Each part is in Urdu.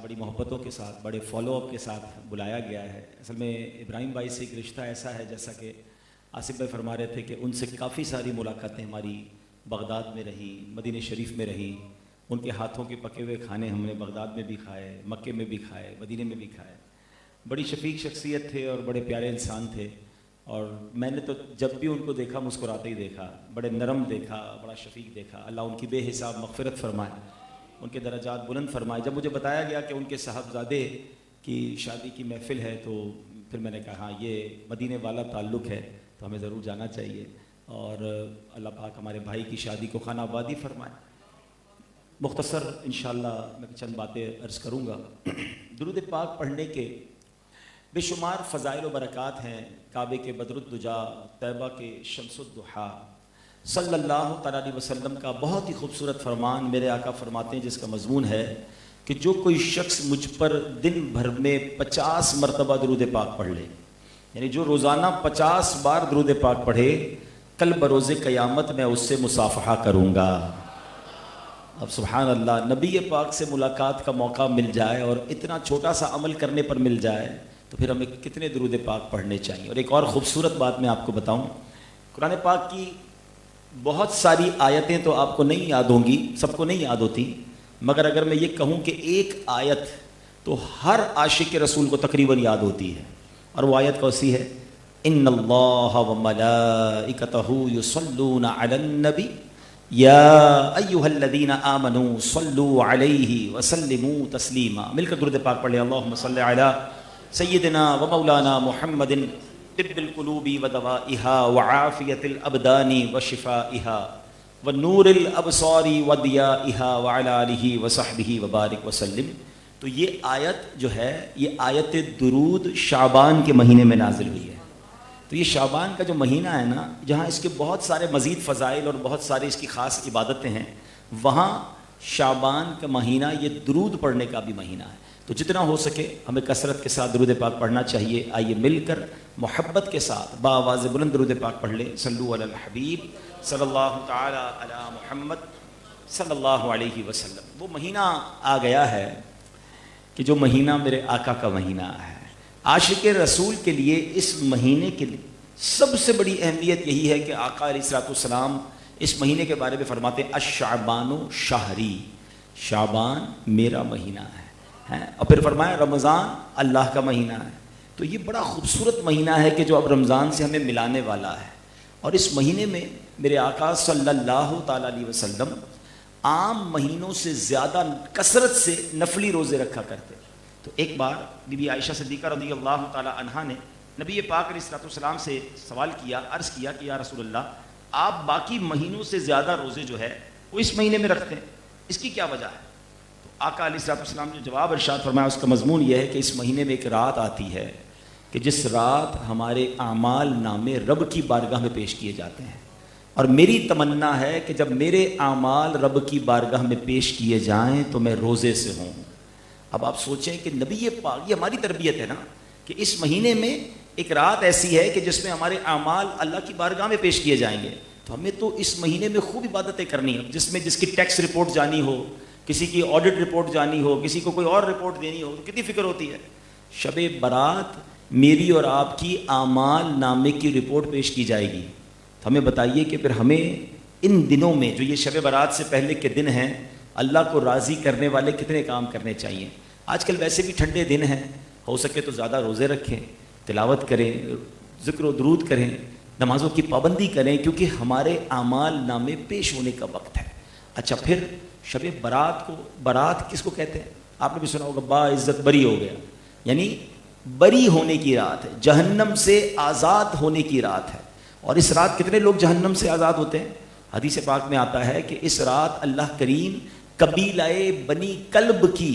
بڑی محبتوں کے ساتھ بڑے فالو اپ کے ساتھ بلایا گیا ہے۔ اصل میں ابراہیم بھائی سے ایک رشتہ ایسا ہے جیسا کہ آصف بھائی فرما رہے تھے کہ ان سے کافی ساری ملاقاتیں ہماری بغداد میں رہی، مدینہ شریف میں رہی۔ ان کے ہاتھوں کے پکے ہوئے کھانے ہم نے بغداد میں بھی کھائے، مکے میں بھی کھائے، مدینے میں بھی کھائے۔ بڑی شفیق شخصیت تھے اور بڑے پیارے انسان تھے، اور میں نے تو جب بھی ان کو دیکھا مسکراتے ہی دیکھا، بڑے نرم دیکھا، بڑا شفیق دیکھا۔ اللہ ان کی بے حساب مغفرت فرمائے، ان کے درجات بلند فرمائے۔ جب مجھے بتایا گیا کہ ان کے صاحبزادے کی شادی کی محفل ہے تو پھر میں نے کہا ہاں یہ مدینے والا تعلق ہے تو ہمیں ضرور جانا چاہیے، اور اللہ پاک ہمارے بھائی کی شادی کو خانہ آبادی فرمائے۔ مختصر انشاءاللہ میں چند باتیں عرض کروں گا۔ درود پاک پڑھنے کے بے شمار فضائل و برکات ہیں۔ کعبے کے بدر الدجا، طیبہ کے شمس الضحیٰ، صلی اللہ تعالیٰ علیہ وسلم کا بہت ہی خوبصورت فرمان میرے آقا فرماتے ہیں، جس کا مضمون ہے کہ جو کوئی شخص مجھ پر دن بھر میں 50 مرتبہ درود پاک پڑھ لے، یعنی جو روزانہ 50 بار درود پاک پڑھے، کل بروز قیامت میں اس سے مصافحہ کروں گا۔ اب سبحان اللہ، نبی پاک سے ملاقات کا موقع مل جائے اور اتنا چھوٹا سا عمل کرنے پر مل جائے تو پھر ہمیں کتنے درود پاک پڑھنے چاہیے۔ اور ایک اور خوبصورت بات میں آپ کو بتاؤں، قرآن پاک کی بہت ساری آیتیں تو آپ کو نہیں یاد ہوں گی، سب کو نہیں یاد ہوتی، مگر اگر میں یہ کہوں کہ ایک آیت تو ہر عاشق رسول کو تقریباً یاد ہوتی ہے، اور وہ آیت کیسی ہے؟ ان اللہ وملائکتہ یصلون علی النبی یا ایھا الذین آمنوا صلوا علیہ وسلموا تسلیما۔ مل کر درود پاک پڑھ لیں۔ اللہم صلی علی سیدنا و مولانا محمد طب القلوب ودوائها وعافیت الابدان وشفائها ونور الابصار وضیائها وعلی آلہ وصحبہ وبارک وسلم۔ تو یہ آیت جو ہے، یہ آیت درود شعبان کے مہینے میں نازل ہوئی ہے۔ تو یہ شعبان کا جو مہینہ ہے نا، جہاں اس کے بہت سارے مزید فضائل اور بہت سارے اس کی خاص عبادتیں ہیں، وہاں شعبان کا مہینہ یہ درود پڑھنے کا بھی مہینہ ہے۔ تو جتنا ہو سکے ہمیں کثرت کے ساتھ درود پاک پڑھنا چاہیے۔ آئیے مل کر محبت کے ساتھ بآواز بلند درود پاک پڑھ لیں۔ صلو علی الحبیب صلی اللہ تعالی علی محمد صلی اللہ علیہ وسلم۔ وہ مہینہ آ گیا ہے کہ جو مہینہ میرے آقا کا مہینہ ہے۔ عاشق رسول کے لیے اس مہینے کی سب سے بڑی اہمیت یہی ہے کہ آقا علیہ الصلوۃ والسلام اس مہینے کے بارے میں فرماتے ہیں الشعبان شہری، شعبان میرا مہینہ ہے، اور پھر فرمایا رمضان اللہ کا مہینہ ہے۔ تو یہ بڑا خوبصورت مہینہ ہے کہ جو اب رمضان سے ہمیں ملانے والا ہے، اور اس مہینے میں میرے آقا صلی اللہ تعالیٰ علیہ وسلم عام مہینوں سے زیادہ کثرت سے نفلی روزے رکھا کرتے۔ تو ایک بار بی بی عائشہ صدیقہ رضی اللہ تعالیٰ عنہا نے نبی پاک علیہ الصلوۃ والسلام سے سوال کیا، عرض کیا کہ یا رسول اللہ، آپ باقی مہینوں سے زیادہ روزے جو ہے وہ اس مہینے میں رکھتے ہیں، اس کی کیا وجہ ہے؟ تو آقا علیہ الصلوۃ والسلام نے جواب ارشاد فرمایا، اس کا مضمون یہ ہے کہ اس مہینے میں ایک رات آتی ہے کہ جس رات ہمارے اعمال نامے رب کی بارگاہ میں پیش کیے جاتے ہیں، اور میری تمنا ہے کہ جب میرے اعمال رب کی بارگاہ میں پیش کیے جائیں تو میں روزے سے ہوں۔ اب آپ سوچیں کہ نبی پاک، یہ ہماری تربیت ہے نا کہ اس مہینے میں ایک رات ایسی ہے کہ جس میں ہمارے اعمال اللہ کی بارگاہ میں پیش کیے جائیں گے، تو ہمیں تو اس مہینے میں خوب عبادتیں کرنی ہیں، جس کی ٹیکس رپورٹ جانی ہو، کسی کی آڈٹ رپورٹ جانی ہو، کسی کو کوئی اور رپورٹ دینی ہو، تو کتنی فکر ہوتی ہے۔ شب برات میری اور آپ کی اعمال نامے کی رپورٹ پیش کی جائے گی، تو ہمیں بتائیے کہ پھر ہمیں ان دنوں میں جو یہ شب برات سے پہلے کے دن ہیں، اللہ کو راضی کرنے والے کتنے کام کرنے چاہیے۔ آج کل ویسے بھی ٹھنڈے دن ہیں، ہو سکے تو زیادہ روزے رکھیں، تلاوت کریں، ذکر و درود کریں، نمازوں کی پابندی کریں، کیونکہ ہمارے اعمال نامے پیش ہونے کا وقت ہے۔ اچھا، پھر شب برات کو، برات کس کو کہتے ہیں؟ آپ نے بھی سنا ہوگا، با عزت بری ہو گیا، یعنی بری ہونے کی رات ہے، جہنم سے آزاد ہونے کی رات ہے۔ اور اس رات کتنے لوگ جہنم سے آزاد ہوتے ہیں؟ حدیث پاک میں آتا ہے کہ اس رات اللہ کریم قبیلہ بنی کلب کی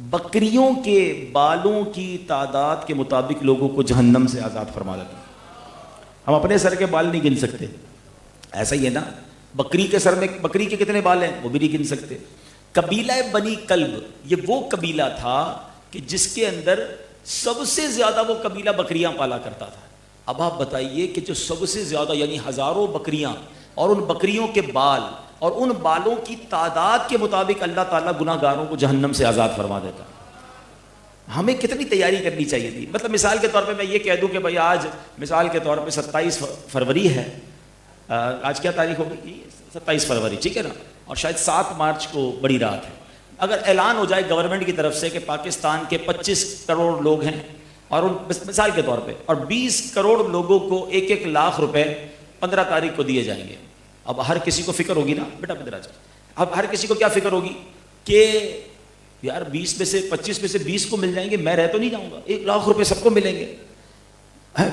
بکریوں کے بالوں کی تعداد کے مطابق لوگوں کو جہنم سے آزاد فرما دیتے ہیں۔ ہم اپنے سر کے بال نہیں گن سکتے، ایسا ہی ہے نا، بکری کے سر میں بکری کے کتنے بال ہیں وہ بھی نہیں گن سکتے۔ قبیلہ بنی کلب یہ وہ قبیلہ تھا کہ جس کے اندر سب سے زیادہ وہ قبیلہ بکریاں پالا کرتا تھا۔ اب آپ بتائیے کہ جو سب سے زیادہ یعنی ہزاروں بکریاں، اور ان بکریوں کے بال اور ان بالوں کی تعداد کے مطابق اللہ تعالیٰ گناہ گاروں کو جہنم سے آزاد فرما دیتا ہے۔ ہمیں کتنی تیاری کرنی چاہیے تھی. مطلب مثال کے طور پہ میں یہ کہہ دوں کہ بھائی آج مثال کے طور پہ 27 فروری ہے, آج کیا تاریخ ہوگی؟ 27 فروری, ٹھیک ہے نا, اور شاید 7 مارچ کو بڑی رات ہے. اگر اعلان ہو جائے گورنمنٹ کی طرف سے کہ پاکستان کے 25 کروڑ لوگ ہیں, اور ان مثال کے طور پہ, اور 20 کروڑ لوگوں کو 1-1 لاکھ روپے 15 تاریخ کو دیے جائیں گے. اب ہر کسی کو فکر ہوگی نا بیٹا بدراج, اب ہر کسی کو کیا فکر ہوگی کہ یار 20 میں سے 25 میں سے 20 کو مل جائیں گے, میں رہ تو نہیں جاؤں گا, 1 لاکھ روپے سب کو ملیں گے.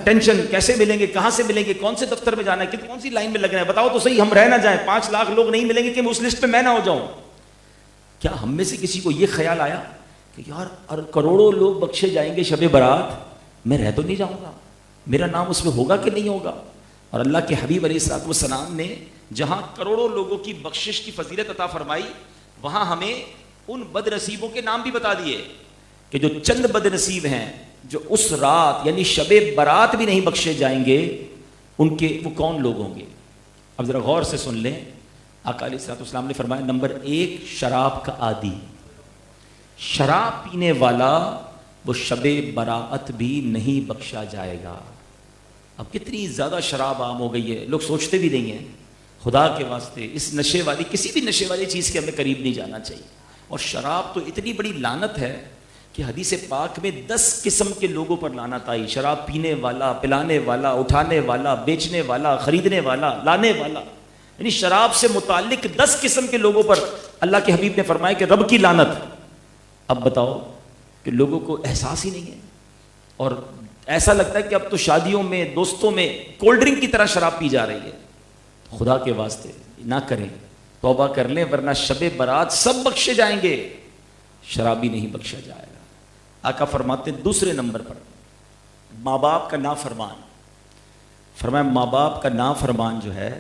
ٹینشن, کیسے ملیں گے, کہاں سے ملیں گے, کون سے دفتر میں جانا ہے, کون سی لائن میں لگنا ہے, بتاؤ تو صحیح, ہم رہ نہ جائیں, 5 لاکھ لوگ نہیں ملیں گے کہ اس لسٹ پہ میں نہ ہو جاؤں. کیا ہم میں سے کسی کو یہ خیال آیا کہ یار کروڑوں لوگ بخشے جائیں گے شب برات, میں رہ تو نہیں جاؤں گا, میرا نام اس میں ہوگا کہ نہیں ہوگا؟ اور اللہ کے حبیب علیہ الصلوۃ والسلام نے جہاں کروڑوں لوگوں کی بخشش کی فضیلت عطا فرمائی, وہاں ہمیں ان بد نصیبوں کے نام بھی بتا دیے کہ جو چند بد نصیب ہیں جو اس رات یعنی شب برات بھی نہیں بخشے جائیں گے, ان کے وہ کون لوگ ہوں گے. اب ذرا غور سے سن لیں. آقا علیہ الصلوۃ والسلام نے فرمایا نمبر 1 شراب کا عادی, شراب پینے والا وہ شب براءت بھی نہیں بخشا جائے گا. اب کتنی زیادہ شراب عام ہو گئی ہے, لوگ سوچتے بھی نہیں ہیں. خدا کے واسطے اس نشے والی, کسی بھی نشے والی چیز کے ہمیں قریب نہیں جانا چاہیے. اور شراب تو اتنی بڑی لعنت ہے کہ حدیث پاک میں 10 قسم کے لوگوں پر لعنت آئی. شراب پینے والا, پلانے والا, اٹھانے والا, بیچنے والا, خریدنے والا, لانے والا, یعنی شراب سے متعلق 10 قسم کے لوگوں پر اللہ کے حبیب نے فرمایا کہ رب کی لعنت. اب بتاؤ کہ لوگوں کو احساس ہی نہیں ہے, اور ایسا لگتا ہے کہ اب تو شادیوں میں, دوستوں میں کولڈ ڈرنک کی طرح شراب پی جا رہی ہے. خدا کے واسطے نہ کریں, توبہ کر لیں, ورنہ شب برات سب بخشے جائیں گے, شرابی نہیں بخشا جائے گا. آقا فرماتے ہیں دوسرے نمبر پر ماں باپ کا نافرمان. فرمایا ماں باپ کا نافرمان جو ہے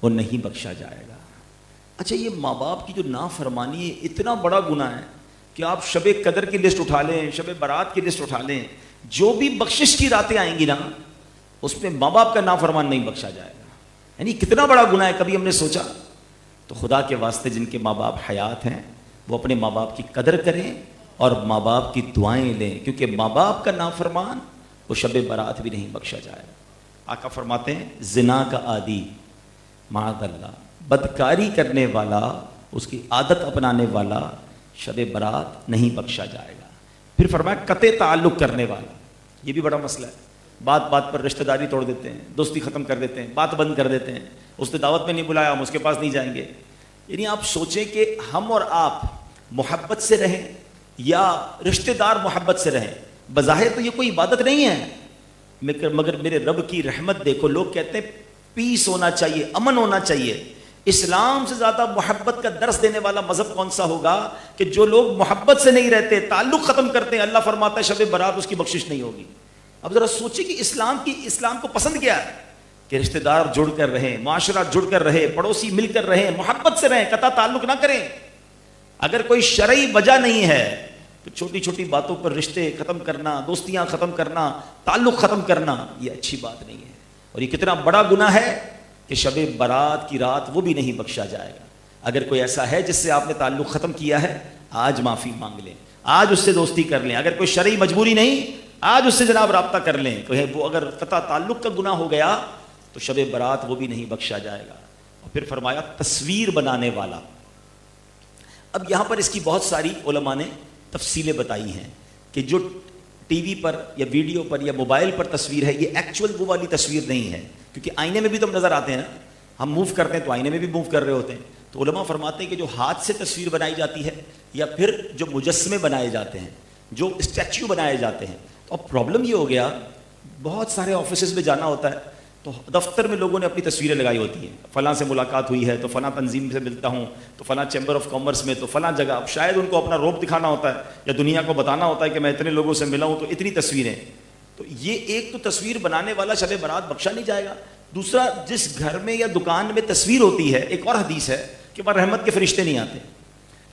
وہ نہیں بخشا جائے گا. اچھا, یہ ماں باپ کی جو نافرمانی ہے اتنا بڑا گناہ ہے کہ آپ شب قدر کی لسٹ اٹھا لیں, شب برات کی لسٹ اٹھا لیں, جو بھی بخشش کی راتیں آئیں گی نا اس میں ماں باپ کا نافرمان نہیں بخشا جائے گا. یعنی کتنا بڑا گناہ ہے, کبھی ہم نے سوچا؟ تو خدا کے واسطے جن کے ماں باپ حیات ہیں وہ اپنے ماں باپ کی قدر کریں اور ماں باپ کی دعائیں لیں, کیونکہ ماں باپ کا نافرمان وہ شب برات بھی نہیں بخشا جائے گا. آقا فرماتے ہیں زنا کا عادی, معاذ اللہ, بدکاری کرنے والا, اس کی عادت اپنانے والا شب برات نہیں بخشا جائے گا. پھر فرمایا قطع تعلق کرنے والا, یہ بھی بڑا مسئلہ ہے. بات بات پر رشتہ داری توڑ دیتے ہیں, دوستی ختم کر دیتے ہیں, بات بند کر دیتے ہیں. اس نے دعوت میں نہیں بلایا, ہم اس کے پاس نہیں جائیں گے. یعنی آپ سوچیں کہ ہم اور آپ محبت سے رہیں یا رشتہ دار محبت سے رہیں, بظاہر تو یہ کوئی عبادت نہیں ہے, مگر میرے رب کی رحمت دیکھو. لوگ کہتے ہیں پیس ہونا چاہیے, امن ہونا چاہیے. اسلام سے زیادہ محبت کا درس دینے والا مذہب کون سا ہوگا کہ جو لوگ محبت سے نہیں رہتے, تعلق ختم کرتے ہیں, اللہ فرماتا ہے شب برات اس کی بخشش نہیں ہوگی. اب ذرا سوچیں کہ اسلام کو پسند کیا ہے کہ رشتہ دار جڑ کر رہیں, معاشرہ جڑ کر رہے, پڑوسی مل کر رہیں, محبت سے رہیں, قطع تعلق نہ کریں. اگر کوئی شرعی وجہ نہیں ہے تو چھوٹی چھوٹی باتوں پر رشتے ختم کرنا, دوستیاں ختم کرنا, تعلق ختم کرنا, یہ اچھی بات نہیں ہے. اور یہ کتنا بڑا گناہ ہے کہ شب برات کی رات وہ بھی نہیں بخشا جائے گا. اگر کوئی ایسا ہے جس سے آپ نے تعلق ختم کیا ہے, آج معافی مانگ لیں, آج اس سے دوستی کر لیں. اگر کوئی شرعی مجبوری نہیں, آج اس سے جناب رابطہ کر لیں. وہ اگر قطع تعلق کا گناہ ہو گیا تو شب برات وہ بھی نہیں بخشا جائے گا. اور پھر فرمایا تصویر بنانے والا. اب یہاں پر اس کی بہت ساری علماء نے تفصیلیں بتائی ہیں کہ جو ٹی وی پر یا ویڈیو پر یا موبائل پر تصویر ہے یہ ایکچوئل وہ والی تصویر نہیں ہے, کیونکہ آئینے میں بھی تو ہم نظر آتے ہیں نا, ہم موو کرتے ہیں تو آئینے میں بھی موو کر رہے ہوتے ہیں. تو علماء فرماتے ہیں کہ جو ہاتھ سے تصویر بنائی جاتی ہے یا پھر جو مجسمے بنائے جاتے ہیں, جو اسٹیچو بنائے جاتے ہیں, تو اب پرابلم یہ ہو گیا بہت سارے آفیسز میں جانا ہوتا ہے تو دفتر میں لوگوں نے اپنی تصویریں لگائی ہوتی ہیں, فلاں سے ملاقات ہوئی ہے تو فلاں تنظیم سے ملتا ہوں, تو فلاں چیمبر آف کامرس میں, تو فلاں جگہ. اب شاید ان کو اپنا روب دکھانا ہوتا ہے یا دنیا کو بتانا ہوتا ہے کہ میں اتنے لوگوں سے ملا ہوں تو اتنی تصویریں. تو یہ ایک تو تصویر بنانے والا شب برات بخشا نہیں جائے گا. دوسرا, جس گھر میں یا دکان میں تصویر ہوتی ہے, ایک اور حدیث ہے کہ وہاں رحمت کے فرشتے نہیں آتے,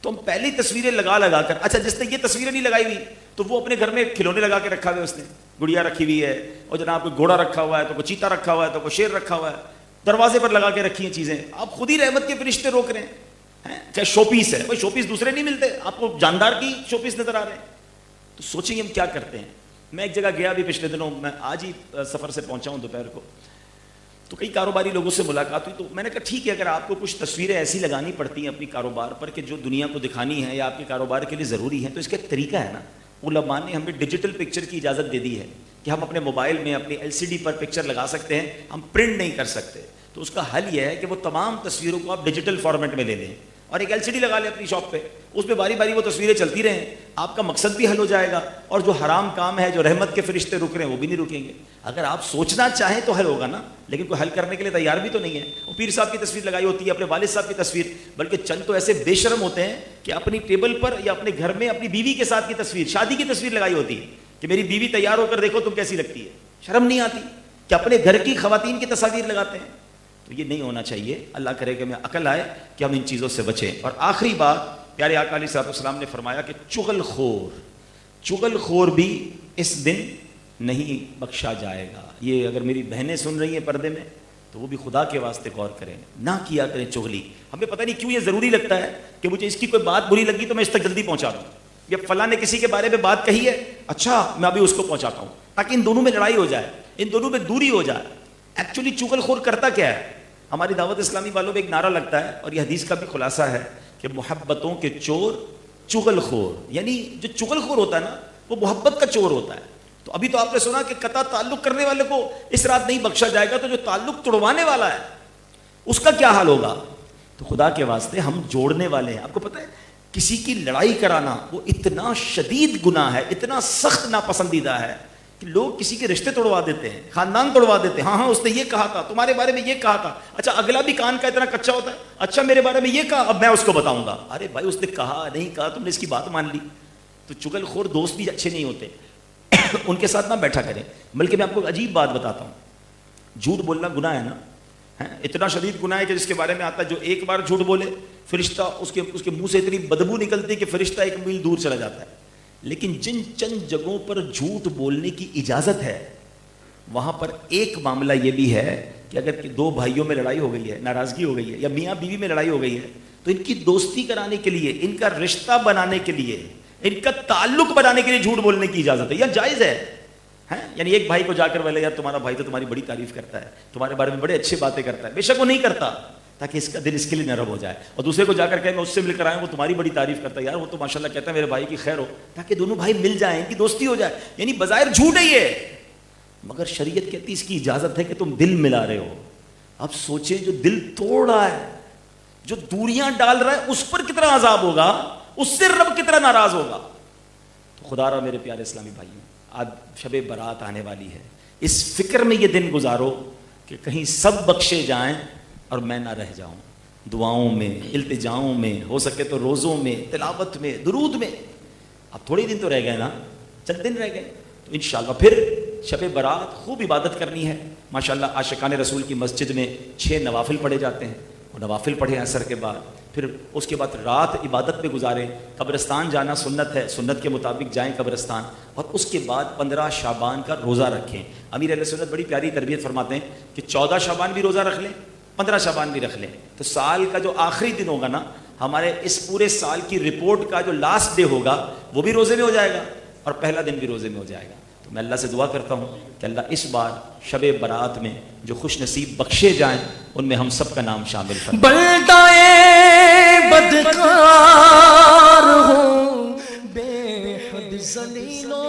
تو ہم پہلی تصویریں لگا کر, اچھا جس نے یہ تصویریں نہیں لگائی ہوئی تو وہ اپنے گھر میں کھلونے لگا کے رکھا ہوا ہے, اس نے گڑیا رکھی ہوئی ہے, اور جناب کوئی گھوڑا رکھا ہوا ہے, تو کوئی چیتا رکھا ہوا ہے, تو کوئی شیر رکھا ہوا ہے, دروازے پر لگا کے رکھی ہیں چیزیں. آپ خود ہی رحمت کے فرشتے روک رہے ہیں. کیا شو پیس ہے؟ کوئی شو پیس دوسرے نہیں ملتے, آپ کو جاندار کی شو پیس نظر آ رہے ہیں. تو سوچیں ہم کیا کرتے ہیں. میں ایک جگہ گیا ابھی پچھلے دنوں, میں آج ہی سفر سے پہنچا ہوں دوپہر کو, تو کئی کاروباری لوگوں سے ملاقات ہوئی. تو میں نے کہا ٹھیک ہے, اگر آپ کو کچھ تصویریں ایسی لگانی پڑتی ہیں اپنی کاروبار پر کہ جو دنیا کو دکھانی ہے یا آپ کے کاروبار کے لیے ضروری ہے, تو اس کا ایک طریقہ ہے نا. علماء نے ہمیں ڈیجیٹل پکچر کی اجازت دے دی ہے کہ ہم اپنے موبائل میں اپنی LCD پر پکچر لگا سکتے ہیں, ہم پرنٹ نہیں کر سکتے. تو اس کا حل یہ ہے کہ وہ تمام تصویروں کو آپ ڈیجیٹل فارمیٹ میں لے لیں اور ایک LCD لگا لیں اپنی شاپ پہ, اس پہ باری باری وہ تصویریں چلتی رہیں. آپ کا مقصد بھی حل ہو جائے گا, اور جو حرام کام ہے, جو رحمت کے فرشتے رک رہے ہیں, وہ بھی نہیں رکیں گے. اگر آپ سوچنا چاہیں تو حل ہوگا نا, لیکن کوئی حل کرنے کے لیے تیار بھی تو نہیں ہے. وہ پیر صاحب کی تصویر لگائی ہوتی ہے, اپنے والد صاحب کی تصویر, بلکہ چند تو ایسے بے شرم ہوتے ہیں کہ اپنی ٹیبل پر یا اپنے گھر میں اپنی بیوی کے ساتھ کی تصویر, شادی کی تصویر لگائی ہوتی ہے کہ میری بیوی تیار ہو کر دیکھو تم کیسی لگتی ہے. شرم نہیں آتی کہ اپنے گھر کی خواتین کی تصاویر لگاتے ہیں. تو یہ نہیں ہونا چاہیے. اللہ کرے کہ ہمیں عقل آئے کہ ہم ان چیزوں سے بچیں. اور آخری بات, پیارے آقا علیہ الصلوۃ والسلام نے فرمایا کہ چغل خور بھی اس دن نہیں بخشا جائے گا. یہ اگر میری بہنیں سن رہی ہیں پردے میں تو وہ بھی خدا کے واسطے غور کریں, نہ کیا کریں چغلی. ہمیں پتہ نہیں کیوں یہ ضروری لگتا ہے کہ مجھے اس کی کوئی بات بری لگی تو میں اس تک جلدی پہنچا دوں, یا فلاں نے کسی کے بارے میں بات کہی ہے, اچھا میں ابھی اس کو پہنچاتا ہوں, تاکہ ان دونوں میں لڑائی ہو جائے, ان دونوں میں دوری ہو جائے. ایکچولی چغل خور کرتا کیا ہے؟ ہماری دعوت اسلامی والوں میں ایک نعرہ لگتا ہے, اور یہ حدیث کا بھی خلاصہ ہے کہ محبتوں کے چور چغل خور, یعنی جو چغل خور ہوتا ہے نا وہ محبت کا چور ہوتا ہے. تو ابھی تو آپ نے سنا کہ قطع تعلق کرنے والے کو اس رات نہیں بخشا جائے گا, تو جو تعلق توڑوانے والا ہے اس کا کیا حال ہوگا؟ تو خدا کے واسطے ہم جوڑنے والے ہیں. آپ کو پتہ ہے کسی کی لڑائی کرانا وہ اتنا شدید گناہ ہے, اتنا سخت ناپسندیدہ ہے کہ لوگ کسی کے رشتے توڑوا دیتے ہیں, خاندان توڑوا دیتے ہیں. ہاں اس نے یہ کہا تھا, تمہارے بارے میں یہ کہا تھا, اچھا اگلا بھی کان کا اتنا کچا ہوتا ہے, اچھا میرے بارے میں یہ کہا, اب میں اس کو بتاؤں گا. ارے بھائی اس نے کہا نہیں کہا, تم نے اس کی بات مان لی. تو چغل خور دوست بھی اچھے نہیں ہوتے, ان کے ساتھ نہ بیٹھا کریں. بلکہ میں آپ کو عجیب بات بتاتا ہوں, جھوٹ بولنا گناہ ہے نا, اتنا شدید گناہ ہے کہ جس کے بارے میں آتا ہے جو ایک بار جھوٹ بولے فرشتہ اس کے منہ سے اتنی بدبو نکلتی ہے کہ فرشتہ 1 میل دور چلا جاتا ہے. لیکن جن چند جگہوں پر جھوٹ بولنے کی اجازت ہے وہاں پر ایک معاملہ یہ بھی ہے کہ اگر 2 بھائیوں میں لڑائی ہو گئی ہے, ناراضگی ہو گئی ہے, یا میاں بیوی میں لڑائی ہو گئی ہے, تو ان کی دوستی کرانے کے لیے, ان کا رشتہ بنانے کے لیے, ان کا تعلق بنانے کے لیے جھوٹ بولنے کی اجازت ہے, یا جائز ہے. یعنی ایک بھائی کو جا کر بولے یار تمہارا بھائی تو تمہاری بڑی تعریف کرتا ہے, تمہارے بارے میں بڑے اچھی باتیں کرتا ہے. بے شک وہ نہیں کرتا, تاکہ اس کا دل اس کے لیے نرم ہو جائے. اور دوسرے کو جا کر کہ میں اس سے مل کر آیا, وہ تمہاری بڑی تعریف کرتا ہے, یار وہ تو ماشاءاللہ کہتا ہے میرے بھائی کی خیر ہو, تاکہ دونوں بھائی مل جائیں, ان کی دوستی ہو جائے. یعنی بظاہر جھوٹ ہے یہ, مگر شریعت کہتی اس کی اجازت ہے کہ تم دل ملا رہے ہو. اب سوچیں جو دل توڑ رہا ہے, جو دوریاں ڈال رہا ہے, اس پر کتنا عذاب ہوگا, اس سے رب کتنا ناراض ہوگا. تو خدا را میرے پیارے اسلامی بھائیوں, آج شب برات آنے والی ہے, اس فکر میں یہ دن گزارو کہ کہیں سب بخشے جائیں اور میں نہ رہ جاؤں. دعاؤں میں, التجاؤں میں, ہو سکے تو روزوں میں, تلاوت میں, درود میں. اب تھوڑے دن تو رہ گئے نا, چند دن رہ گئے, تو انشاءاللہ پھر شب برات خوب عبادت کرنی ہے. ماشاءاللہ عاشقان رسول کی مسجد میں 6 نوافل پڑھے جاتے ہیں, وہ نوافل پڑھے عصر کے بعد, پھر اس کے بعد رات عبادت میں گزاریں. قبرستان جانا سنت ہے, سنت کے مطابق جائیں قبرستان, اور اس کے بعد 15 شعبان کا روزہ رکھیں. امیر اہل سنت بڑی پیاری تربیت فرماتے ہیں کہ 14 شعبان بھی روزہ رکھ لیں, 15 شعبان بھی رکھ لیں. تو سال کا جو آخری دن ہوگا نا, ہمارے اس پورے سال کی رپورٹ کا جو لاسٹ ڈے ہوگا وہ بھی روزے میں ہو جائے گا, اور پہلا دن بھی روزے میں ہو جائے گا. تو میں اللہ سے دعا کرتا ہوں کہ اللہ اس بار شب برات میں جو خوش نصیب بخشے جائیں ان میں ہم سب کا نام شامل فرمائے. بلدائے بدکار ہوں بے حد ذلیلوں